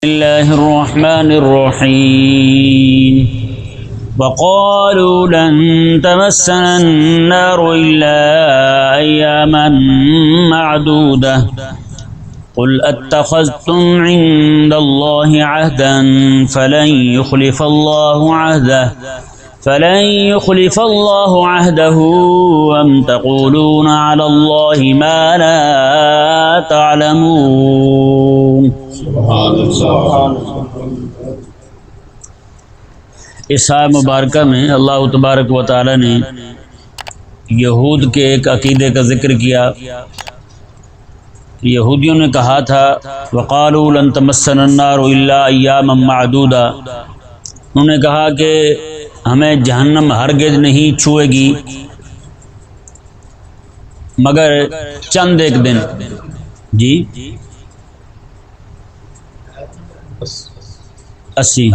الله الرحمن الرحيم وقالوا لن تمسنا النار إلا أياما معدودة قل أتخذتم عند الله عهدا فلن يخلف الله عهده أم تقولون على الله ما لا تعلمون۔ اس آیت مبارکہ میں اللہ تبارک و تعالی نے یہود کے ایک عقیدے کا ذکر کیا۔ یہودیوں نے کہا تھا وقالوا لن تمسنا النار الا ایاما معدودہ، انہوں نے کہا کہ ہمیں جہنم ہرگز نہیں چھوئے گی مگر چند ایک دن۔ جی 80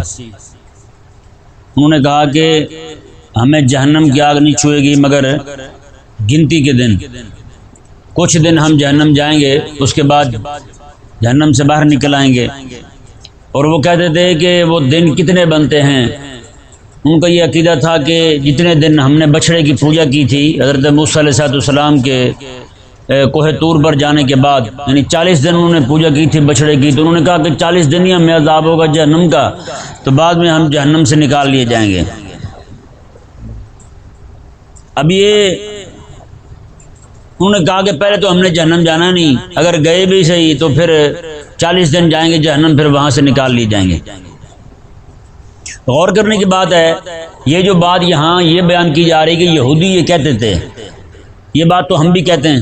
انہوں نے کہا کہ ہمیں جہنم کی آگ نہیں چھوئے گی مگر گنتی کے دن، کچھ دن ہم جہنم جائیں گے، اس کے بعد جہنم سے باہر نکل آئیں گے۔ اور وہ کہتے تھے کہ وہ دن کتنے بنتے ہیں، ان کا یہ عقیدہ تھا کہ جتنے دن ہم نے بچھڑے کی پوجا کی تھی حضرت موسیٰ علیہ السلام کے کوہ طور پر جانے کے بعد، یعنی 40 دن انہوں نے پوجا کی تھی بچھڑے کی، تو انہوں نے کہا کہ 40 دن ہی ہمیں عذاب ہوگا جہنم کا، تو بعد میں ہم جہنم سے نکال لیے جائیں گے۔ اب یہ انہوں نے کہا کہ پہلے تو ہم نے جہنم جانا نہیں، اگر گئے بھی صحیح تو پھر 40 دن جائیں گے جہنم، پھر وہاں سے نکال لیے جائیں گے۔ غور کرنے کی بات ہے، یہ جو بات یہاں یہ بیان کی جا رہی کہ یہودی یہ کہتے تھے، یہ بات تو ہم بھی کہتے ہیں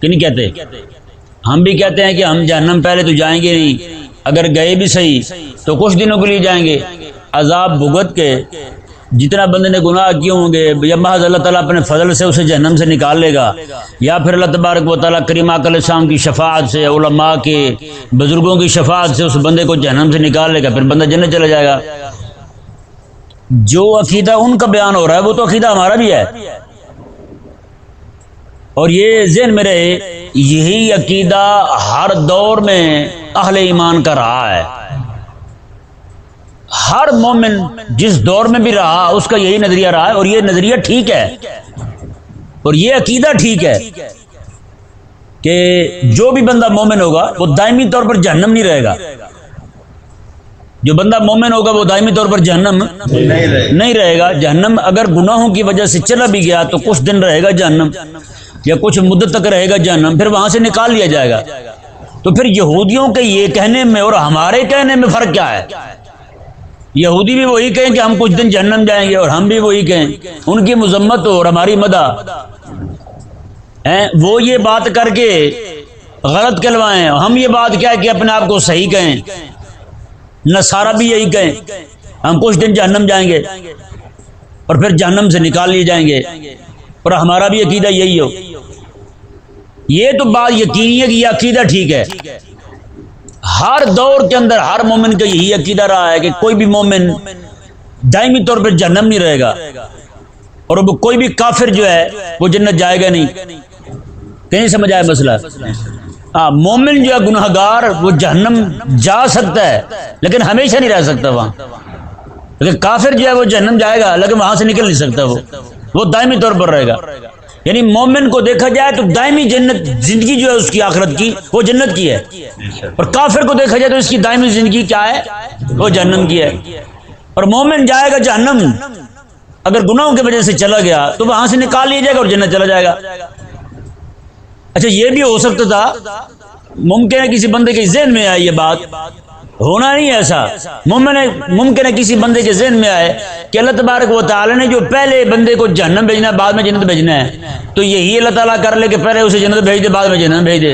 کہ نہیں کہتے؟ ہم بھی کہتے ہیں کہ ہم جہنم پہلے تو جائیں گے نہیں، اگر گئے بھی صحیح تو کچھ دنوں کے لیے جائیں گے، عذاب بھگت کے جتنا بندے نے گناہ کیے ہوں گے یا محض اللہ تعالیٰ اپنے فضل سے اسے جہنم سے نکال لے گا، یا پھر اللہ تبارک و تعالیٰ کریم آقا علیہ السلام کی شفاعت سے، علماء کے بزرگوں کی شفاعت سے اس بندے کو جہنم سے نکال لے گا، پھر بندہ جنت چلا جائے گا۔ جو عقیدہ ان کا بیان ہو رہا ہے وہ تو عقیدہ ہمارا بھی ہے، اور یہ ذہن میں رہے یہی عقیدہ ہر دور میں اہل ایمان کا رہا ہے۔ ہر مومن جس دور میں بھی رہا اس کا یہی نظریہ رہا ہے، اور یہ نظریہ ٹھیک ہے، اور یہ عقیدہ ٹھیک ہے کہ جو بھی بندہ مومن ہوگا وہ دائمی طور پر جہنم نہیں رہے گا۔ جو بندہ مومن ہوگا وہ دائمی طور پر جہنم نہیں رہے گا۔ جہنم اگر گناہوں کی وجہ سے چلا بھی گیا تو کچھ دن رہے گا جہنم، یا کچھ مدت تک رہے گا جہنم، پھر وہاں سے نکال لیا جائے گا۔ تو پھر یہودیوں کے یہ کہنے میں اور ہمارے کہنے میں فرق کیا ہے؟ یہودی بھی وہی کہیں کہ ہم کچھ دن جہنم جائیں گے، اور ہم بھی وہی کہیں، ان کی مذمت ہو اور ہماری مدح، وہ یہ بات کر کے غلط کہلوائیں، ہم یہ بات کیا ہے کہ اپنے آپ کو صحیح کہیں۔ نصارہ بھی یہی کہیں ہم کچھ دن جہنم جائیں گے اور پھر جہنم سے نکال لیے جائیں گے، اور ہمارا بھی عقیدہ یہی ہو۔ یہ تو بات یقینی ہے کہ یہ عقیدہ ٹھیک ہے، ہر دور کے اندر ہر مومن کا یہی عقیدہ رہا ہے کہ کوئی بھی مومن دائمی طور پر جہنم نہیں رہے گا، اور وہ کوئی بھی کافر جو ہے وہ جنت جائے گا نہیں۔ کہیں سمجھ آئے مسئلہ؟ مومن جو ہے گناہ گار وہ جہنم جا سکتا ہے لیکن ہمیشہ نہیں رہ سکتا وہاں، لیکن کافر جو ہے وہ جہنم جائے گا لیکن وہاں سے نکل نہیں سکتا، وہ دائمی طور پر رہے گا۔ یعنی مومن کو دیکھا جائے تو دائمی جنت زندگی جو ہے اس کی آخرت کی وہ جنت کی ہے، اور کافر کو دیکھا جائے تو اس کی دائمی زندگی کیا ہے؟ وہ جہنم کی ہے۔ اور مومن جائے گا جہنم، اگر گناہوں کی وجہ سے چلا گیا تو وہاں سے نکال لیا جائے گا اور جنت چلا جائے گا۔ اچھا یہ بھی ہو سکتا تھا، ممکن ہے کسی بندے کے ذہن میں آئے یہ بات، ہونا نہیں ایسا، ممکن ہے کسی بندے کے ذہن میں آئے کہ اللہ تبارک و تعالی نے جو پہلے بندے کو جہنم بھیجنا ہے بعد میں جنت بھیجنا ہے، تو یہی اللہ تعالیٰ کر لے کہ پہلے اسے جنت بھیج دے بعد میں جہنم بھیج دے۔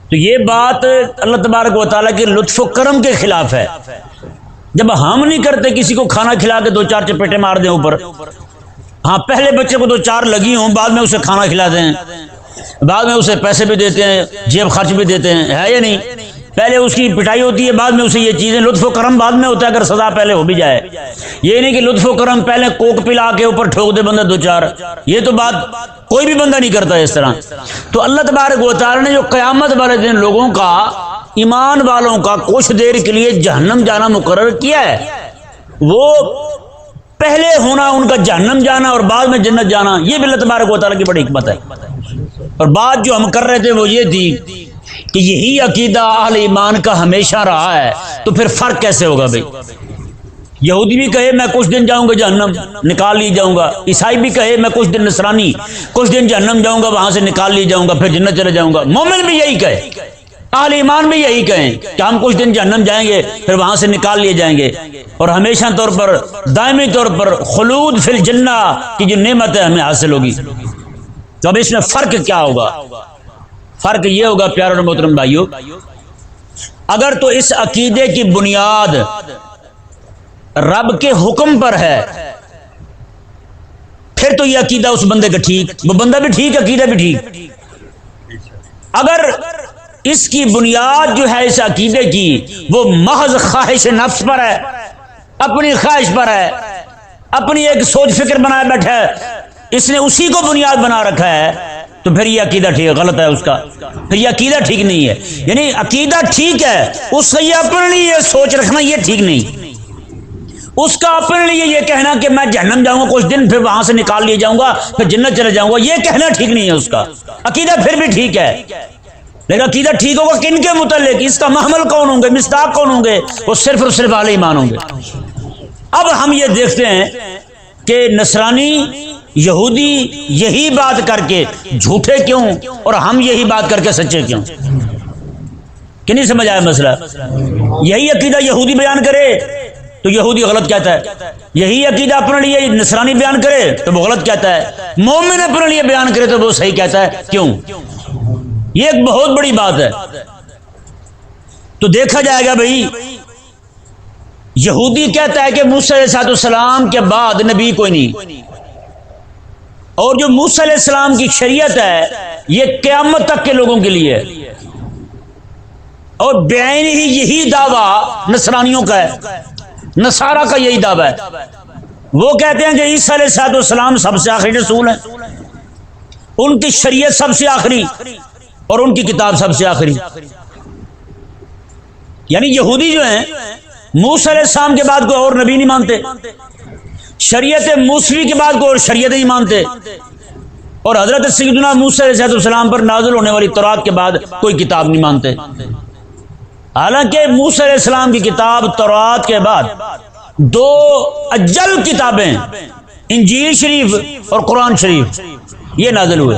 تو یہ بات اللہ تبارک و تعالیٰ کے لطف و کرم کے خلاف ہے۔ جب ہم نہیں کرتے کسی کو کھانا کھلا کے 2-4 چپیٹے مار دیں اوپر، ہاں پہلے بچے کو 2-4 لگی ہوں، بعد میں اسے کھانا کھلاتے ہیں، بعد میں اسے پیسے بھی دیتے ہیں، جیب خرچ بھی دیتے ہیں، ہے یا نہیں؟ پہلے اس کی پٹائی ہوتی ہے، بعد میں اسے یہ چیزیں، لطف و کرم بعد میں ہوتا ہے اگر سزا پہلے ہو بھی جائے. یہ نہیں کہ لطف و کرم پہلے کوک پلا کے اوپر ٹھوک دے بندہ دو چار، یہ تو بات کوئی بھی بندہ نہیں کرتا اس طرح. تو اللہ تبارک و تعالی نے جو قیامت والے دن لوگوں کا، ایمان والوں کا کچھ دیر کے لیے جہنم جانا مقرر کیا ہے، وہ پہلے ہونا ان کا جہنم جانا اور بعد میں جنت جانا، یہ بھی اللہ تبارک و تعالیٰ کی بڑی حکمت ہے. اور بات جو ہم کر رہے تھے وہ یہ تھی کہ یہی عقیدہ اہل ایمان کا ہمیشہ رہا ہے، تو پھر فرق کیسے ہوگا بھائی؟ یہودی بھی کہے میں کچھ دن جاؤں گا جہنم، نکال لی جاؤں گا. عیسائی بھی کہے میں کچھ دن، نصرانی کچھ دن جہنم جاؤں گا، وہاں سے نکال لی جاؤں گا، پھر جنت چلے جاؤں گا. مومن بھی یہی کہے، اہل ایمان بھی یہی کہیں کہ ہم کچھ دن جہنم جائیں گے، پھر وہاں سے نکال لیے جائیں گے، اور ہمیشہ طور پر، دائمی طور پر خلود فی الجنہ کی جو نعمت ہے ہمیں حاصل ہوگی. تو اب اس میں فرق کیا ہوگا؟ فرق یہ ہوگا پیارے اور محترم بھائیو، اگر تو اس عقیدے کی بنیاد رب کے حکم پر ہے، پھر تو یہ عقیدہ اس بندے کا ٹھیک، وہ بندہ بھی ٹھیک، عقیدہ بھی ٹھیک. اگر اس کی بنیاد جو ہے اس عقیدے کی وہ محض خواہش نفس پر ہے، اپنی خواہش پر ہے، اپنی ایک سوچ فکر بنائے بیٹھا ہے، اس نے اسی کو بنیاد بنا رکھا ہے، تو پھر یہ عقیدہ ٹھیک غلط ہے اس کا، پھر یہ عقیدہ ٹھیک نہیں ہے. یعنی عقیدہ ٹھیک ہے، اس کا یہ اپنے لیے یہ سوچ رکھنا یہ ٹھیک نہیں. اس کا اپنے لیے یہ کہنا کہ میں جہنم جاؤں گا کچھ دن، پھر وہاں سے نکال لیے جاؤں گا، پھر جنت چلے جاؤں گا، یہ کہنا ٹھیک نہیں ہے اس کا. عقیدہ پھر بھی ٹھیک ہے، لیکن عقیدہ ٹھیک ہوگا کن کے متعلق؟ اس کا محمل کون ہوں گے، مصداق کون ہوں گے؟ وہ صرف اور صرف اہل ایمان ہوں گے. اب ہم یہ دیکھتے ہیں کہ نصرانی، یہودی یہی بات کر کے جھوٹے کیوں، اور ہم یہی بات کر کے سچے کیوں؟ کہ نہیں سمجھ آیا مسئلہ؟ یہی عقیدہ یہودی بیان کرے تو یہودی غلط کہتا ہے، یہی عقیدہ اپنے لیے نصرانی بیان کرے تو وہ غلط کہتا ہے، مومن اپنے لیے بیان کرے تو وہ صحیح کہتا ہے. کیوں؟ یہ ایک بہت بڑی بات ہے. تو دیکھا جائے گا بھائی، یہودی کہتا ہے کہ موسیٰ علیہ السلام کے بعد نبی کوئی نہیں، اور جو موسیٰ علیہ السلام کی شریعت ہے یہ قیامت تک کے لوگوں کے لیے ہے، اور بعین ہی یہی دعویٰ نصرانیوں کا ہے، نصارہ کا یہی دعویٰ ہے. وہ کہتے ہیں کہ عیسیٰ علیہ السلام سب سے آخری رسول ہیں، ان کی شریعت سب سے آخری اور ان کی کتاب سب سے آخری. یعنی یہودی جو ہیں موسیٰ علیہ السلام کے بعد کوئی اور نبی نہیں مانتے، شریعت موسوی کے بعد کوئی اور شریعت نہیں مانتے، اور حضرت سیدنا موسیٰ علیہ السلام پر نازل ہونے والی تورات کے بعد کوئی کتاب نہیں مانتے. حالانکہ موسیٰ علیہ السلام کی کتاب تورات کے بعد دو اجل کتابیں، انجیل شریف اور قرآن شریف، یہ نازل ہوئے.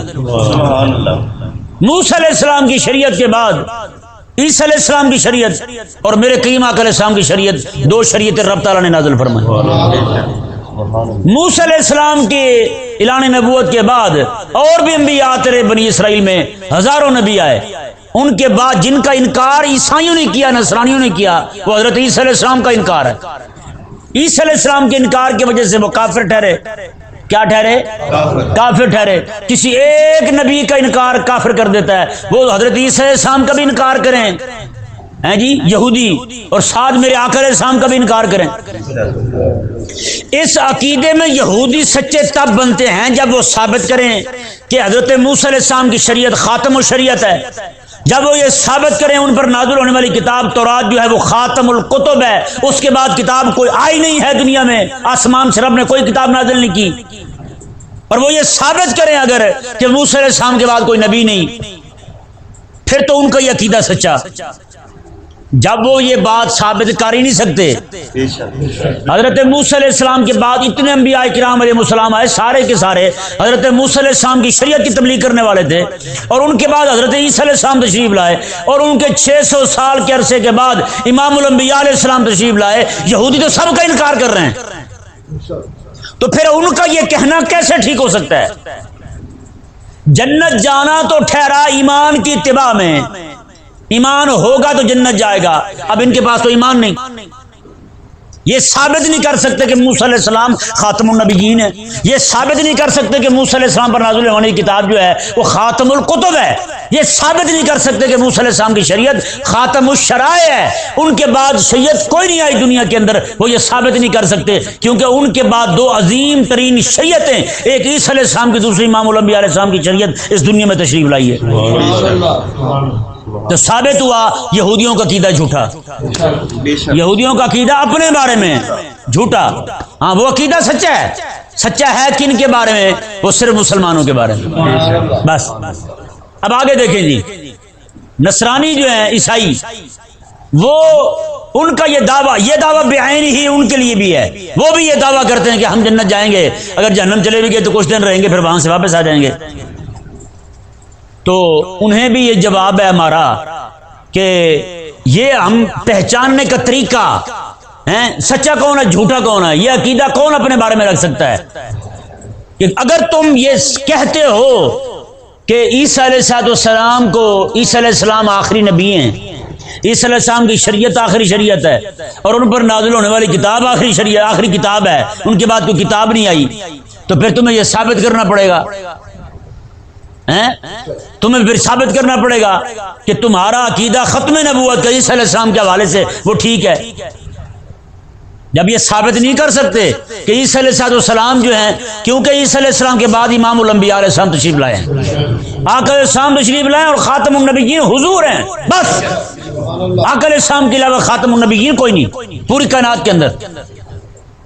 موسیٰ علیہ السلام کی شریعت کے بعد عیسیٰ علیہ السلام کی شریعت اور میرے کریم آقا علیہ السلام کی شریعت، دو شریعتیں رب تعالیٰ نے نازل فرمائی. موسیٰ علیہ السلام کے اعلان نبوت کے بعد اور بھی انبیاء آتے رہے، بنی اسرائیل میں ہزاروں نبی آئے، ان کے بعد جن کا انکار عیسائیوں نے کیا، نصرانیوں نے کیا، وہ حضرت عیسیٰ علیہ السلام کا انکار ہے. عیسیٰ علیہ السلام کے انکار کی وجہ سے وہ کافر ٹھہرے. کیا ٹھہرے؟ کافر ٹھہرے. کسی ایک نبی کا انکار کافر کر دیتا ہے، وہ حضرت عیسیٰ علیہ السلام کا بھی انکار کریں ہیں جی یہودی، اور ساتھ میرے آقا علیہ السلام کا بھی انکار کریں. اس عقیدے میں یہودی سچے تب بنتے ہیں جب وہ ثابت کریں کہ حضرت موسیٰ علیہ السلام کی شریعت خاتم الشریعت ہے. جب وہ یہ ثابت کریں ان پر نازل ہونے والی کتاب تورات جو ہے وہ خاتم الکتب ہے، اس کے بعد کتاب کوئی آئی نہیں ہے دنیا میں، آسمان سے رب نے کوئی کتاب نازل نہیں کی، اور وہ یہ ثابت کریں اگر کہ موسیٰ علیہ السلام کے بعد کوئی نبی نہیں، پھر تو ان کا یہ عقیدہ سچا. جب وہ یہ بات ثابت کر ہی نہیں سکتے، حضرت موسیٰ علیہ السلام کے بعد اتنے انبیاء کرام علیہ السلام آئے، سارے کے سارے حضرت موسیٰ علیہ السلام کی شریعت کی تبلیغ کرنے والے تھے، اور ان کے بعد حضرت عیسیٰ علیہ السلام تشریف لائے، اور ان کے 600 سال کے عرصے کے بعد امام الانبیاء علیہ السلام تشریف لائے. یہودی تو سب کا انکار کر رہے ہیں، تو پھر ان کا یہ کہنا کیسے ٹھیک ہو سکتا ہے؟ جنت جانا تو ٹھہرا ایمان کی اتباع میں، ایمان ہوگا تو جنت جائے گا. اب ان کے پاس تو ایمان نہیں، یہ ثابت نہیں کر سکتے کہ موسیٰ علیہ السلام خاتم النبیین ہے، یہ ثابت نہیں کر سکتے کہ موسیٰ علیہ السلام پر نازل ہونے والی کتاب جو ہے وہ خاتم الکتب ہے، یہ ثابت نہیں کر سکتے کہ موسیٰ علیہ السلام کی شریعت خاتم الشرائع ہے، ان کے بعد شریعت کوئی نہیں آئی دنیا کے اندر، وہ یہ ثابت نہیں کر سکتے کیونکہ ان کے بعد دو عظیم ترین شریعتیں، ایک عیسیٰ علیہ السلام کی، دوسری امام الانبیاء علیہ السلام کی شریعت اس دنیا میں تشریف لائی ہے۔ تو ثابت ہوا یہودیوں کا عقیدہ جھوٹا، یہودیوں کا عقیدہ اپنے بارے میں جھوٹا، ہاں وہ عقیدہ سچا ہے، سچا ہے کن کے بارے میں؟ وہ صرف مسلمانوں کے بارے میں بس۔ اب آگے دیکھیں جی، نصرانی جو ہیں عیسائی، وہ ان کا یہ دعویٰ بعین ہی ان کے لیے بھی ہے، وہ بھی یہ دعویٰ کرتے ہیں کہ ہم جنت جائیں گے، اگر جہنم چلے بھی گئے تو کچھ دن رہیں گے پھر وہاں سے واپس آ جائیں گے۔ تو انہیں بھی یہ جواب ہے ہمارا کہ یہ ہم پہچاننے کا طریقہ ہے، سچا کون ہے جھوٹا کون ہے، یہ عقیدہ کون اپنے بارے میں رکھ سکتا ہے کہ اگر تم یہ کہتے ہو کہ عیسیٰ علیہ السلام کو، عیسیٰ علیہ السلام آخری نبی ہیں، عیسیٰ علیہ السلام کی شریعت آخری شریعت ہے اور ان پر نازل ہونے والی کتاب آخری شریعت، آخری کتاب ہے، ان کے بعد کوئی کتاب نہیں آئی، تو پھر تمہیں یہ ثابت کرنا پڑے گا، تمہیں پھر ثابت کرنا پڑے گا کہ تمہارا عقیدہ ختم نبوت کا عیسیٰ علیہ السلام کے حوالے سے وہ ٹھیک ہے۔ جب یہ ثابت نہیں کر سکتے کہ عیسیٰ علیہ السلام جو ہیں، کیونکہ عیسیٰ علیہ السلام کے بعد امام الانبیاء علیہ السلام تشریف لائے ہیں، آقا علیہ السلام تشریف لائے اور خاتم النبیین حضور ہیں، بس آقا علیہ السلام کے علاوہ خاتم النبیین کوئی نہیں پوری کائنات کے اندر۔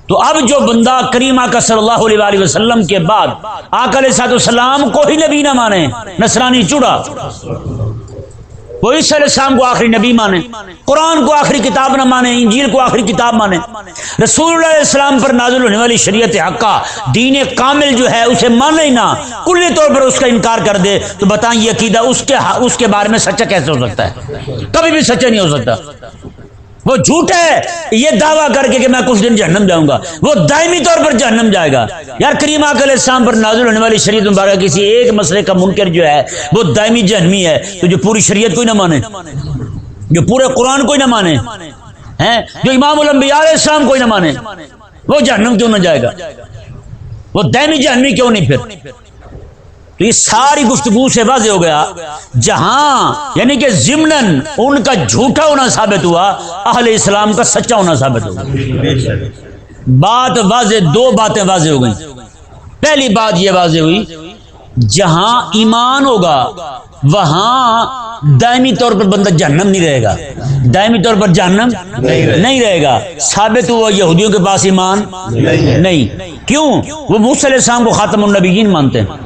تو اب جو بندہ کریم آقا صلی اللہ علیہ وآلہ وسلم کے بعد آقا علیہ السلام کو ہی نبی نہ مانے، نصرانی چوڑا، وہ عیسیٰ علیہ السلام کو آخری نبی مانے، قرآن کو آخری کتاب نہ مانے، انجیل کو آخری کتاب مانے، رسول اللہ علیہ السلام پر نازل ہونے والی شریعت حقہ دین کامل جو ہے اسے مانے ہی نہ، کلی طور پر اس کا انکار کر دے، تو بتائیں یہ عقیدہ اس کے بارے میں سچا کیسے ہو سکتا ہے؟ کبھی بھی سچا نہیں ہو سکتا۔ وہ جھوٹ ہے یہ دعویٰ کر کے کہ میں کچھ دن جہنم جاؤں گا، وہ دائمی طور پر جہنم جائے گا۔ یار کریم آقا علیہ السلام پر نازل ہونے والی شریعت مبارکہ کسی ایک مسئلے کا منکر جو ہے وہ دائمی جہنمی ہے، تو جو پوری شریعت کوئی نہ مانے، جو پورے قرآن کوئی نہ مانے، جو امام الانبیاء علیہ السلام کوئی نہ مانے، وہ جہنم کیوں نہ جائے گا؟ وہ دائمی جہنمی کیوں نہیں پھر؟ تو یہ ساری گفتگو سے واضح ہو گیا، جہاں یعنی کہ ضمناً ان کا جھوٹا ہونا ثابت ہوا، اہل اسلام کا سچا ہونا ثابت ہوا۔ بات واضح، دو باتیں واضح ہو گئیں۔ پہلی بات یہ واضح ہوئی، جہاں ایمان ہوگا وہاں دائمی طور پر بندہ جہنم نہیں رہے گا، دائمی طور پر جہنم نہیں رہے گا۔ ثابت ہوا یہودیوں کے پاس ایمان نہیں، کیوں؟ وہ موسیٰ علیہ السلام کو خاتم النبیین مانتے ہیں،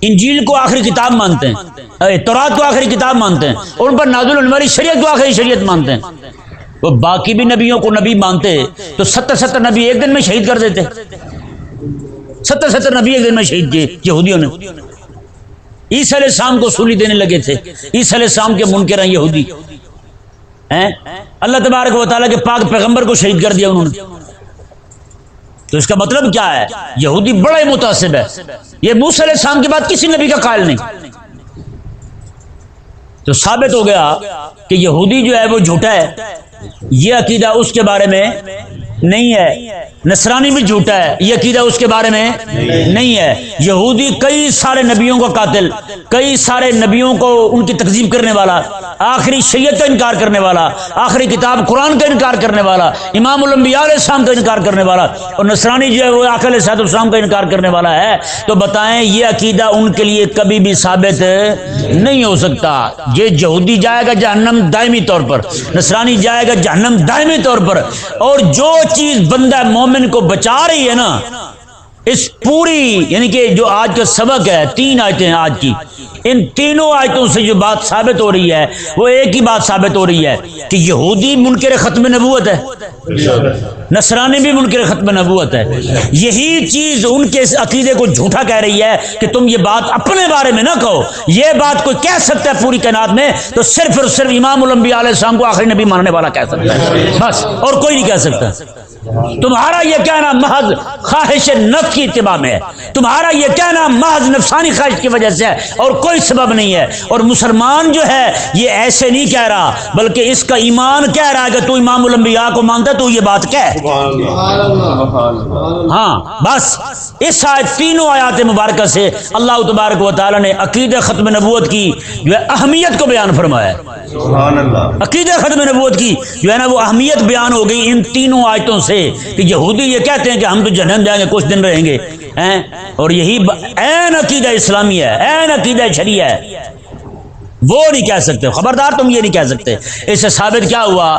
انجیل کو آخری کتاب مانتے ہیں، تورات کو آخری کتاب مانتے ہیں، اور ان پر نازل ہونے والی شریعت کو آخری شریعت مانتے ہیں۔ وہ باقی بھی نبیوں کو نبی مانتے تو 70 نبی ایک دن میں شہید کر دیتے، 70 نبی ایک دن میں شہید کیے یہودیوں نے۔ عیسیٰ علیہ السلام کو سولی دینے لگے تھے، عیسیٰ علیہ السلام کے منکر ہیں یہودی، اللہ تبارک و تعالیٰ کے پاک پیغمبر کو شہید کر دیا انہوں نے۔ تو اس کا مطلب کیا ہے؟ یہودی بڑا ہی متعصب ہے، یہ موسیٰ علیہ السلام کے بعد کسی نبی کا قائل نہیں۔ تو ثابت ہو گیا کہ یہودی جو ہے وہ جھوٹا ہے، یہ عقیدہ اس کے بارے میں نہیں ہے۔ نصرانی بھی جھوٹا ہے، یہ عقیدہ اس کے بارے میں نہیں ہے۔ یہودی کئی سارے نبیوں کا قاتل، کئی سارے نبیوں کو ان کی تکذیب کرنے والا، آخری شریعت کا انکار کرنے والا، آخری کتاب قرآن کا انکار کرنے والا، امام الانبیاء علیہ السلام کا انکار کرنے والا، اور نصرانی جو ہے وہ آقا علیہ السلام کا انکار کرنے والا ہے۔ تو بتائیں یہ عقیدہ ان کے لیے کبھی بھی ثابت نہیں ہو سکتا۔ یہ یہودی جائے گا جہنم دائمی طور پر، نصرانی جائے گا جہنم دائمی طور پر، اور جو چیز بندہ مومن کو بچا رہی ہے نا اس پوری، یعنی کہ جو آج کا سبق ہے، 3 آیتیں ہیں آج کی، ان تینوں آیتوں سے جو بات ثابت ہو رہی ہے وہ ایک ہی بات ثابت ہو رہی ہے کہ یہودی منکر ختم نبوت ہے، نصرانی بھی منکر ختم نبوت ہے. یہی چیز ان کے عقیدے کو جھوٹا کہہ رہی ہے کہ تم یہ بات اپنے بارے میں نہ کہو. یہ بات کوئی کہہ سکتا ہے پوری کائنات میں تو صرف اور صرف امام الانبیاء علیہ السلام کو آخری نبی ماننے والا کہہ سکتا ہے, بس, اور کوئی نہیں کہہ سکتا. تمہارا یہ کہنا محض خواہش نفس کی اتباع میں ہے, تمہارا یہ کہنا محض نفسانی خواہش کی وجہ سے ہے اور کوئی سبب نہیں ہے. اور مسلمان جو ہے یہ ایسے نہیں کہہ رہا, بلکہ اس کا ایمان کہہ رہا ہے کہ تو امام الانبیاء کو مانتا ہے, تو یہ بات کہہ. ہاں بس اس آیت تینوں آیات مبارکہ سے اللہ تبارک و تعالی نے عقیدہ ختم نبوت کی جو ہے اہمیت کو بیان فرمایا ہے. عقیدہ ختم نبوت کی جو ہے نا وہ اہمیت بیان ہو گئی ان تینوں آیتوں سے کہ یہودی یہ کہتے ہیں کہ ہم تو جہنم جائیں گے, کچھ دن رہیں گے, اور یہی عین عقیدہ اسلامی ہے, عین عقیدہ شریعہ ہے, وہ نہیں کہہ سکتے. خبردار تم یہ نہیں کہہ سکتے. اس سے ثابت کیا ہوا,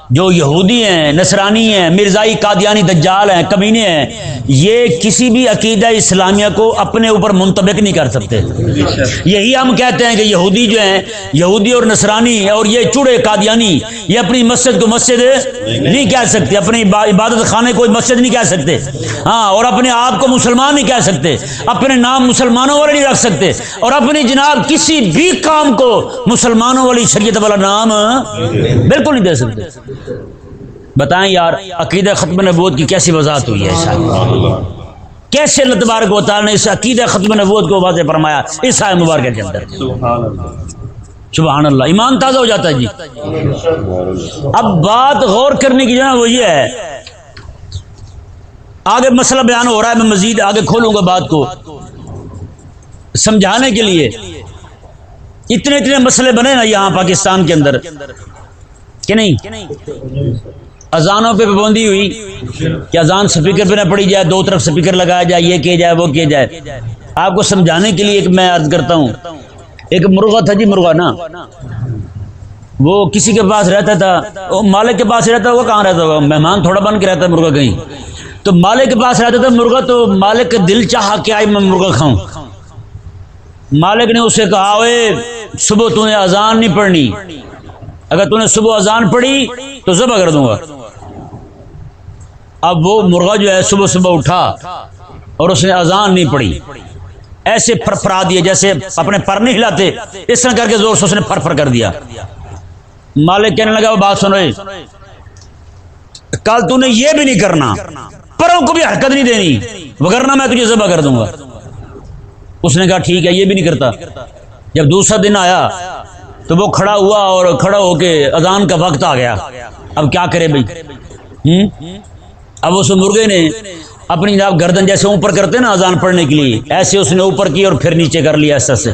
جو یہودی ہیں, نصرانی ہیں, مرزائی, قادیانی, دجال ہیں, کمینے ہیں, یہ کسی بھی عقیدہ اسلامیہ کو اپنے اوپر منطبق نہیں کر سکتے. یہی ہم کہتے ہیں کہ یہودی جو ہیں, یہودی اور نصرانی اور یہ چوڑے قادیانی, یہ اپنی مسجد کو مسجد نہیں کہہ سکتے, اپنی عبادت خانے کو مسجد نہیں کہہ سکتے, ہاں, اور اپنے آپ کو مسلمان نہیں کہہ سکتے, اپنے نام مسلمانوں والے نہیں رکھ سکتے, اور اپنی جناب کسی بھی کام کو مسلمانوں والی شریعت والا نام بالکل نہیں دے سکتے. بتائیں یار عقیدہ ختم نبوت کی کیسی وضاحت ہوئی ہے, کیسے اللہ تبارک و تعالی نے اس عقیدہ ختم نبوت کو واضح فرمایا اس آیت مبارکہ کے اندر. سبحان اللہ, ایمان تازہ ہو جاتا ہے جی. اب بات غور کرنے کی جو ہے وہ یہ ہے, آگے مسئلہ بیان ہو رہا ہے, میں مزید آگے کھولوں گا بات کو سمجھانے کے لیے. اتنے مسئلے بنے نا یہاں پاکستان کے اندر کہ نہیں, اذانوں پہ پابندی ہوئی کہ اذان سپیکر پہ نہ پڑی جائے, دو طرف سپیکر لگایا جائے, یہ کیا جائے وہ کیا جائے. آپ کو سمجھانے کے لیے ایک میں عرض کرتا ہوں, ایک مرغا تھا جی, مرغا نا وہ کسی کے پاس رہتا تھا, وہ مالک کے پاس رہتا, وہ کہاں رہتا ہوگا, مہمان تھوڑا بن کے رہتا مرغا کہیں, تو مالک کے پاس رہتا تھا مرغا, تو مالک کا دل چاہا کہ آئی میں مرغا کھاؤں. مالک نے اسے کہا, اوے صبح تو نے اذان نہیں پڑھنی, اگر تو نے صبح اذان پڑھی تو ذبح کر دوں گا. اب وہ مرغا جو ہے صبح صبح اٹھا اور اس نے اذان نہیں پڑھی, ایسے پھرپھرا دیے جیسے اپنے پر نہیں ہلاتے, اس طرح کر کے زور سے اس نے پھر کر دیا. مالک کہنے لگا, وہ بات سنو, کل تو نے یہ بھی نہیں کرنا, پروں کو بھی حرکت نہیں دینی, وگرنہ میں تجھے ذبح کر دوں گا. اس نے کہا ٹھیک ہے, یہ بھی نہیں کرتا. جب دوسرا دن آیا تو وہ کھڑا ہوا اور کھڑا ہو کے اذان کا وقت آ گیا, اب کیا کرے بھائی. اب اس مرغے نے اپنی جناب گردن جیسے اوپر کرتے نا اذان پڑھنے کے لیے, ایسے اس نے اوپر کی اور پھر نیچے کر لیا ایسا سے.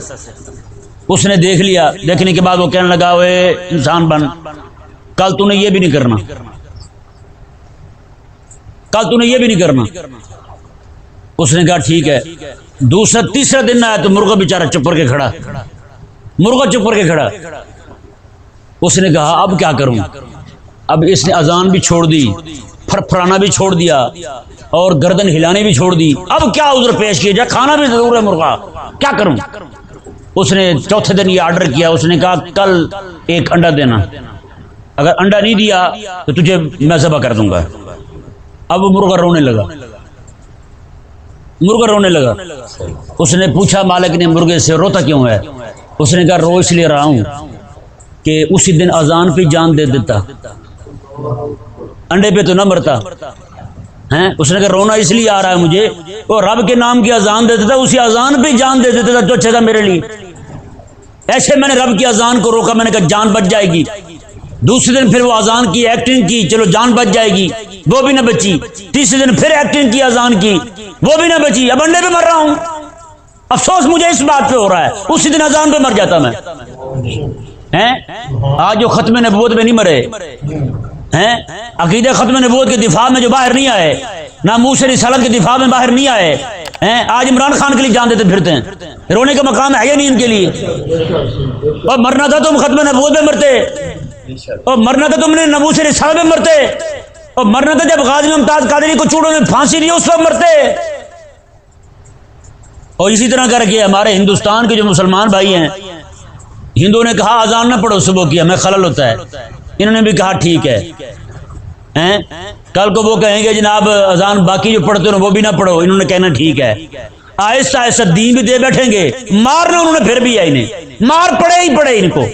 اس نے دیکھ لیا, دیکھنے کے بعد وہ کہنے لگا, اوے انسان بن, کل تو نے یہ بھی نہیں کرنا, کل تو نے یہ بھی نہیں کرنا. اس نے کہا ٹھیک ہے. دوسرا تیسرا دن آیا تو مرغا بیچارہ چپ کر کے کھڑا, مرغا چپ کر کے کھڑا. اس نے کہا اب کیا کروں. اب اس نے اذان بھی چھوڑ دی, پھرپھرانا بھی چھوڑ دیا, اور گردن ہلانے بھی چھوڑ دی. اب کیا عذر پیش کیا جائے, کھانا بھی ضرور ہے مرغا, کیا کروں. اس نے چوتھے دن یہ آرڈر کیا, اس نے کہا کل ایک انڈا دینا, اگر انڈا نہیں دیا تو تجھے میں ذبح کر دوں گا. اب وہ مرغا رونے لگا, مرغا رونے لگا. اس نے پوچھا مالک نے مرغے سے, روتا کیوں ہے. اس نے کہا رو اس لیے رہا ہوں کہ اسی دن اذان پہ جان دے دیتا, انڈے پہ تو نہ مرتا. اس نے کہا رونا اس لیے آ رہا ہے مجھے, وہ رب کے نام کی اذان دے دیتا, اسی اذان پہ جان دے دیتا تو اچھا تھا میرے لیے. ایسے میں نے رب کی اذان کو روکا, میں نے کہا جان بچ جائے گی. دوسرے دن پھر وہ اذان کی, ایکٹنگ کی, چلو جان بچ جائے گی, وہ بھی نہ بچی. تیسرے دن پھر ایکٹنگ کی, اذان کی, وہ بھی نہ بچی. اب انڈے پہ مر رہا ہوں. افسوس مجھے اس بات پہ ہو رہا ہے, اسی دن اذان پہ مر جاتا میں. آج جو ختم نبوت میں نہیں مرے, عقیدہ ختم نبوت کے دفاع میں جو باہر نہیں آئے, ناموس رسالت کے دفاع میں باہر نہیں آئے, آج عمران خان کے لیے جان دیتے پھرتے ہیں. رونے کا مقام ہے یا نہیں ان کے لیے. اور مرنا تھا تم ختم نبوت میں مرتے, اور مرنا تھا تم نے ناموس رسالت میں مرتے, اور مرنا تھا جب غازی ممتاز قادری کو چوڑوں میں پھانسی دی اس وقت مرتے. اور اسی طرح کر کے ہمارے ہندوستان کے جو مسلمان بھائی ہیں, ہندوؤں نے کہا اذان نہ پڑھو صبح کی, ہمیں خلل ہوتا ہے. انہوں نے بھی کہا ٹھیک ہے, کل کو وہ کہیں گے جناب اذان باقی جو پڑھتے ہو وہ بھی نہ پڑھو، انہوں نے کہنا ٹھیک ہے، آہستہ آہستہ دین بھی دے بیٹھیں گے، مارنا انہوں نے پھر بھی ہے، انہیں مار پڑے ہی پڑے ان کو۔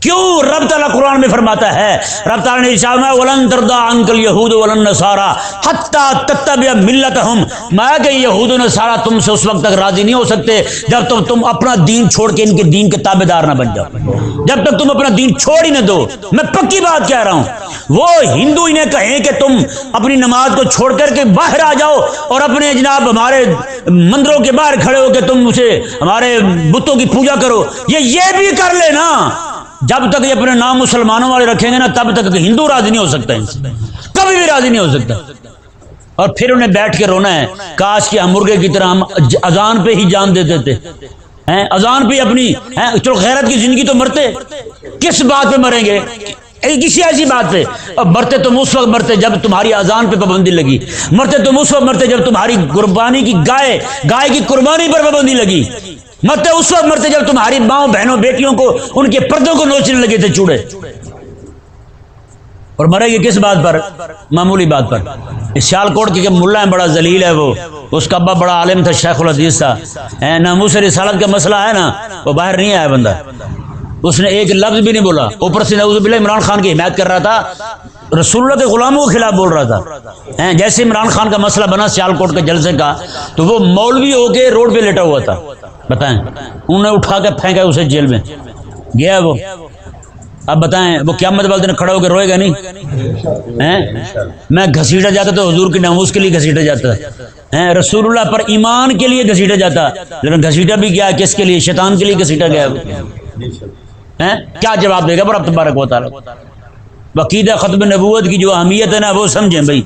کیوں؟ رب تعالیٰ قرآن میں فرماتا ہے، رب تعالیٰ نے ارشاد فرمایا وَلَن تَرْضَىٰ عَنكَ الْيَهُودُ وَلَا النَّصَارَىٰ حَتَّىٰ تَتَّبِعَ مِلَّتَهُمْ، میں کہ یہود و نصارہ تم سے اس وقت تک راضی نہیں ہو سکتے جب تک تم اپنا دین چھوڑ کے ان کے دین کے تابع دار نہ بن جاؤ، جب تک تم اپنا دین چھوڑ ہی نہ دو۔ میں پکی بات کہہ رہا ہوں، وہ ہندو انہیں کہیں کہ تم اپنی نماز کو چھوڑ کر کے باہر آ جاؤ اور اپنے جناب ہمارے مندروں کے باہر کھڑے ہو کے تم اسے ہمارے بتوں کی پوجا کرو، یہ بھی کر لے نا، جب تک یہ اپنے نام مسلمانوں والے رکھیں گے نا تب تک ہندو راضی نہیں ہو سکتا، ان سے کبھی بھی راضی نہیں ہو سکتا۔ اور پھر انہیں بیٹھ کے رونا ہے، کاش کہ ہم مرغے کی طرح ہم اذان پہ ہی جان دے دیتے، اذان پہ اپنی، چلو غیرت کی زندگی تو مرتے، کس بات پہ مریں گے؟ کسی ایسی بات پہ، اور مرتے تم اس وقت مرتے جب تمہاری اذان پہ پابندی لگی، مرتے تم اس وقت مرتے جب تمہاری قربانی کی گائے کی قربانی پر پابندی لگی، مرتے اس وقت مرتے جب تمہاری ماؤں بہنوں بیٹیوں کو ان کے پردوں کو نوچنے لگے تھے چوڑے، اور مرے گے کس بات پر؟ معمولی بات پر۔ اس سیالکوٹ کے ملا ہے، بڑا ذلیل ہے وہ، اس کا ابا بڑا عالم تھا، شیخ الحدیث تھا، ناموس رسالت کا مسئلہ ہے نا، وہ باہر نہیں آیا بندہ، اس نے ایک لفظ بھی نہیں بولا، اوپر سے نعوذ باللہ عمران خان کی حمایت کر رہا تھا، رسول اللہ کے غلاموں کے خلاف بول رہا تھا۔ جیسے عمران خان کا مسئلہ بنا سیالکوٹ کے جلسے کا، تو وہ مولوی ہو کے روڈ پہ لیٹا ہوا تھا، بتائیں، انہوں نے اٹھا کے پھینکا اسے جیل میں گیا وہ۔ اب بتائیں وہ قیامت والے دن کھڑا ہو کے روئے گا نہیں؟ میں گھسیٹا جاتا تو حضور کی ناموس کے لیے گھسیٹا جاتا، رسول اللہ پر ایمان کے لیے گھسیٹا جاتا، لیکن گھسیٹا بھی گیا کس کے لیے؟ شیطان کے لیے گھسیٹا گیا۔ کیا جواب دے گا رب تبارک و تعالیٰ؟ عقیدہ ختم نبوت کی جو اہمیت ہے نا وہ سمجھیں بھائی،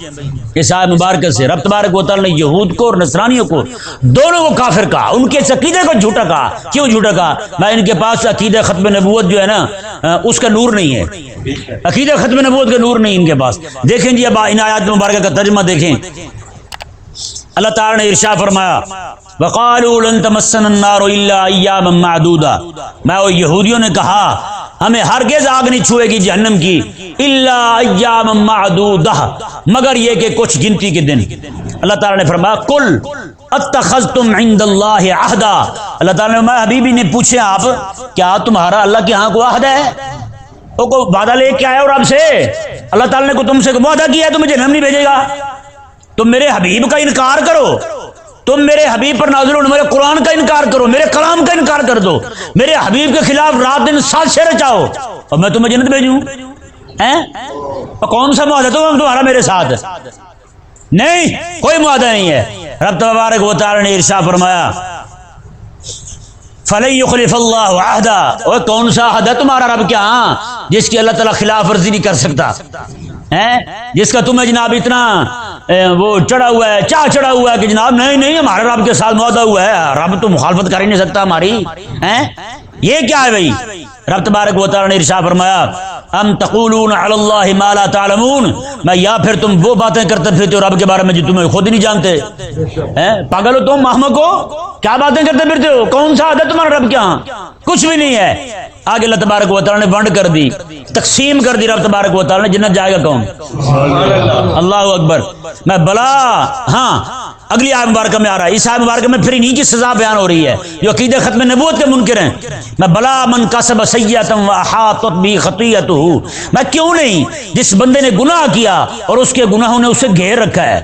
اس آیت مبارکہ سے رب تبارک و تعالیٰ نے یہود کو اور نصرانیوں کو دونوں کو کافر کہا، ان کے اس عقیدے کو جھوٹا کہا۔ کیوں جھوٹا کہا؟ میں ان کے پاس عقیدہ ختم نبوت جو ہے نا اس کا نور نہیں ہے، عقیدہ ختم نبوت کا نور نہیں ان کے پاس۔ دیکھیں جی اب ان آیات مبارکہ کا ترجمہ دیکھیں، اللہ تعالیٰ نے ارشاد فرمایا وَقَالُوا لَن تَمَسَّنَا النَّارُ إِلَّا أَيَّامًا مَّعْدُودًا، میں وہ یہودیوں نے کہا ہمیں ہرگز آگ نہیں چھوئے گی جہنم کی، إِلَّا أَيَّامًا مَّعْدُودًا، مگر یہ کہ کچھ گنتی کے دن۔ اللہ تعالیٰ نے فرمایا قُلْ اتخذتم عند اللہ عہدا، اللہ تعالیٰ نے حبیبی نے پوچھے آپ کیا تمہارا اللہ کے ہاں کوئی عہد ہے؟ وہ کو وعدہ لے کے آئے اور آپ سے اللہ تعالیٰ نے کو تم سے وعدہ کیا ہے تمہیں جہنم نہیں بھیجے گا؟ تم میرے حبیب کا انکار کرو، تم میرے حبیب پر نازل ہونے والے قرآن کا انکار کرو، میرے کلام کا انکار کر دو، میرے حبیب کے خلاف رات دن سازشیں رچاؤ اور میں تمہیں جنت بھیجوں؟ کون سا معاہدہ تمہارا میرے ساتھ؟ نہیں، کوئی معاہدہ نہیں ہے۔ رب تبارک و تعالی نے ارشاد فرمایا فَلَن يُخْلِفَ اللَّهُ عَهْدًا، اور کون سا عہد ہے تمہارا رب کے ہاں جس کی اللہ تعالیٰ خلاف ورزی نہیں کر سکتا، جس کا تمہیں جناب اتنا وہ چڑھا ہوا ہے، چڑھا ہوا ہے کہ جناب نہیں ہمارے رب کے ساتھ معاہدہ ہوا ہے، رب تو مخالفت کر ہی نہیں سکتا ہماری، یہ کیا ہے بھائی؟ رب تبارک و تعالی نے ارشاد فرمایا ام تقولون علی اللہ ما لا تعلمون، میں یا پھر تم وہ باتیں کرتے پھرتے ہو رب کے بارے میں جو تمہیں خود نہیں جانتے، پاگل ہو تم، احمق ہو، کیا باتیں کرتے پھرتے ہو؟ کون سا عہد ہے تمہارا رب کے ہاں؟ کچھ بھی نہیں ہے۔ آگے اللہ تبارک و تعالی نے ونڈ کر دی، تقسیم کر دی رب تبارک و تعالی نے، جنت جائے گا کون؟ اللہ اکبر۔ میں بلا ہاں اگلی آیت مبارکہ میں آ رہا ہے، اس آیت مبارکہ میں پھر انہی کی سزا بیان ہو رہی ہے جو عقیدہ ختم نبوت کے منکر ہیں۔ میں بلا من کسب سیئۃ واحاطت بہ خطیئتہ، میں کیوں نہیں جس بندے نے گناہ کیا اور اس کے گناہوں نے اسے گھیر رکھا ہے،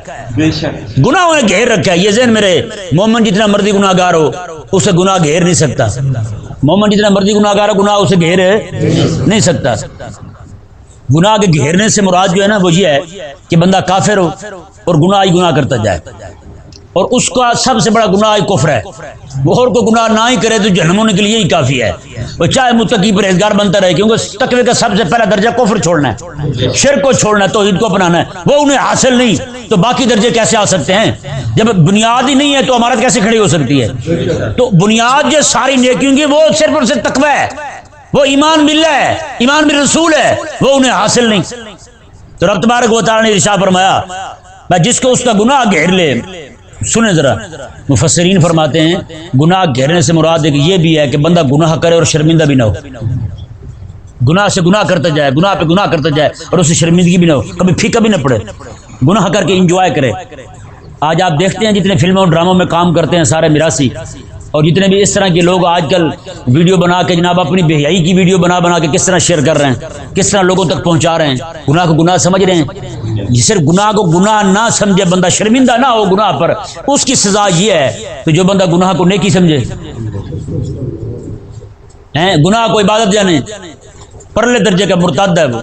گناہوں نے گھیر رکھا ہے۔ یہ ذہن میرے، مومن جتنا مرضی گناہ گار ہو اسے گناہ گھیر نہیں سکتا، مومن جتنا مرضی گناہ گار ہو گناہ اسے گھیر نہیں سکتا۔ گناہ کے گھیرنے سے مراد جو ہے نا وہ یہ ہے کہ بندہ کافر ہو اور گناہ ہی گناہ کرتا جائے، اور اس کا سب سے بڑا گناہ کفر ہے، وہ اور کو گناہ نہ ہی کرے تو جہنم ہونے کے لیے ہی کافی ہے، وہ چاہے متقی پرہیزگار بنتا رہے، کیونکہ تقوی کا سب سے پہلا درجہ کفر چھوڑنا ہے، شرک کو چھوڑنا ہے، توحید کو اپنانا ہے، وہ انہیں حاصل نہیں تو باقی درجے کیسے آ سکتے ہیں؟ جب بنیاد ہی نہیں ہے تو عمارت کیسے کھڑی ہو سکتی ہے؟ تو بنیاد جو ساری نیکیوں کی وہ صرف اور صرف تقوی ہے، وہ ایمان باللہ ہے، ایمان بالرسول ہے، وہ انہیں حاصل نہیں۔ تو رب تبارک و تعالی نے ارشاد فرمایا میں جس کو اس کا گناہ گھیر لے، سنیں ذرا، مفسرین فرماتے ہیں گناہ گھیرنے سے مراد ہے کہ یہ بھی ہے کہ بندہ گناہ کرے اور شرمندہ بھی نہ ہو، گناہ سے گناہ کرتا جائے، گناہ پہ گناہ کرتا جائے اور اسے شرمندگی بھی نہ ہو، کبھی پھیکا بھی نہ پڑے، گناہ کر کے انجوائے کرے۔ آج آپ دیکھتے ہیں جتنے فلموں اور ڈراموں میں کام کرتے ہیں سارے میراثی، اور جتنے بھی اس طرح کے لوگ آج کل ویڈیو بنا کے جناب اپنی بے حیائی کی ویڈیو بنا کے کس طرح شیئر کر رہے ہیں، کس طرح لوگوں تک پہنچا رہے ہیں، گناہ کو گناہ سمجھ رہے ہیں۔ صرف گناہ کو گناہ نہ سمجھے بندہ، شرمندہ نہ ہو گناہ پر، اس کی سزا یہ ہے کہ جو بندہ گناہ کو نیکی سمجھے، گناہ کو عبادت جانے، پرلے درجے کا مرتد ہے وہ۔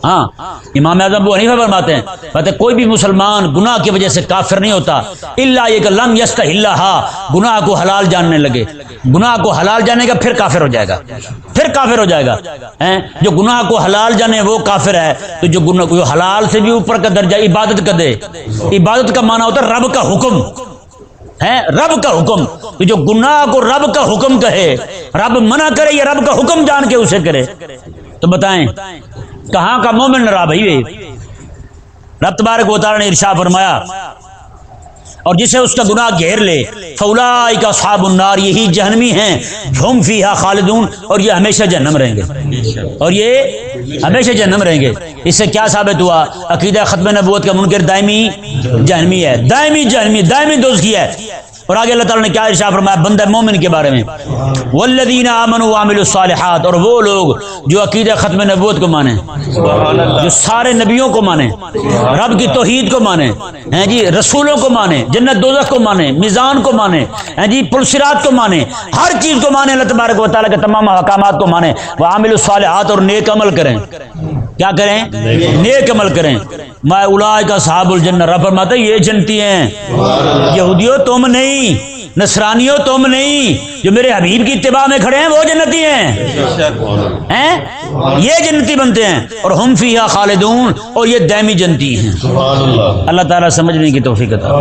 ہاں امام اعظم ابو حنیفہ فرماتے ہیں کوئی بھی مسلمان گناہ کی وجہ سے کافر نہیں ہوتا الا یہ کہ لم یستحلھا، گناہ کو حلال جاننے لگے، گناہ کو حلال جانے گا پھر کافر ہو جائے گا، پھر کافر ہو جائے گا۔ جو گناہ کو حلال جانے وہ کافر ہے، تو جو گناہ کو حلال سے بھی اوپر کا درجہ عبادت کا دے، عبادت کا معنی ہوتا ہے رب کا حکم ہے، رب کا حکم، تو جو گناہ کو رب کا حکم کہے، رب منع کرے یا رب کا حکم جان کے اسے کرے، تو بتائیں کہاں کا مومن رہا بھائی؟ رب تبارک و تعالی نے ارشاد فرمایا اور جسے اس کا گناہ گھیر لے فاولئک اصحاب النار، یہی جہنمی ہیں، ہم فیہا خالدون، اور یہ ہمیشہ جہنم رہیں گے، اور یہ ہمیشہ جہنم رہیں گے۔ اس سے کیا ثابت ہوا؟ عقیدہ ختم نبوت کا منکر دائمی جہنمی ہے، دائمی جہنمی، دائمی دوزخی ہے۔ اور آگے اللہ تعالیٰ نے کیا ارشاد فرمایا بندہ مومن کے بارے میں؟ والذین آمنوا وعملوا الصالحات، اور وہ لوگ جو عقیدہ ختم نبوت کو مانیں، جو سارے نبیوں کو مانیں، رب کی توحید کو مانیں، جی رسولوں کو مانیں، جنت دوزخ کو مانیں، میزان کو مانیں، جی پلسرات کو مانیں، ہر چیز کو مانیں، اللہ تبارک و تعالیٰ کے تمام احکامات کو مانیں، وعملوا الصالحات، اور نیک عمل کریں۔ کیا کریں؟ نیک عمل کریں۔ ما اولئک اصحاب الجنہ، رب فرماتا ہے یہ جنتی ہیں۔ یہودیوں تم نہیں، نصرانیوں تم نہیں، جو میرے حبیب کی اتباع میں کھڑے ہیں وہ جنتی ہیں، یہ جنتی بنتے ہیں، اور ہم فیہا خالدون، اور یہ دائمی جنتی ہیں۔ اللہ تعالیٰ سمجھنے کی توفیق عطا۔